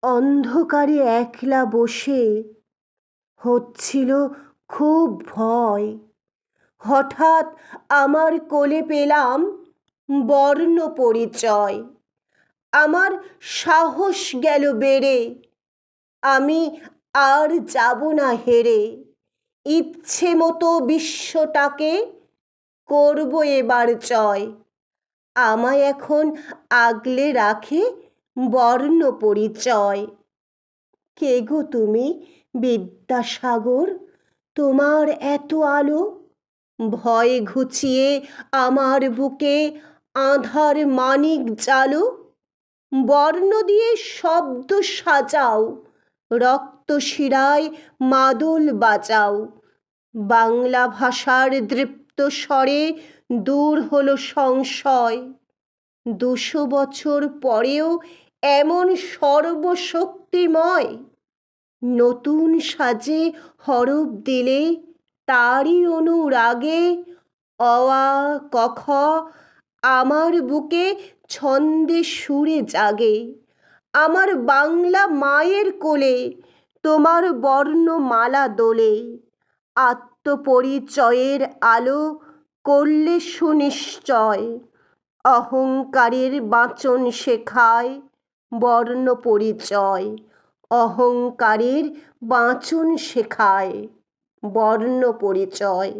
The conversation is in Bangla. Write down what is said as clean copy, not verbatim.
অন্ধকারে একলা বসে হচ্ছিল খুব ভয়। হঠাৎ আমার কোলে পেলাম বর্ণ পরিচয়। আমার সাহস গেল বেড়ে, আমি আর যাব না হেরে। ইচ্ছে মতো বিশ্বটাকে করব এবার জয়। আমায় এখন আগলে রাখে বর্ণ পরিচয়। কে গো তুমি বিদ্যাসাগর, তোমার এত আলো? ভয় ঘুচিয়ে আমার বুকে আঁধার মানিক জালো। বর্ণ দিয়ে শব্দ সাজাও, রক্ত শিরায় মাদল বাজাও। বাংলা ভাষার দৃপ্ত স্বরে দূর হলো সংশয়। ২০০ বছর পরেও এমন সর্বশক্তিময়। নতুন সাজে হরফ দিলে তারই অনুরাগে অ আ ক খ আমার বুকে ছন্দে সুরে জাগে। আমার বাংলা মায়ের কোলে তোমার বর্ণমালা দোলে। আত্মপরিচয়ের আলো করলে সুনিশ্চয়, অহংকারের বাঁচন শেখায় বর্ণ পরিচয়। অহংকারের বাঁচন শেখায় বর্ণ পরিচয়।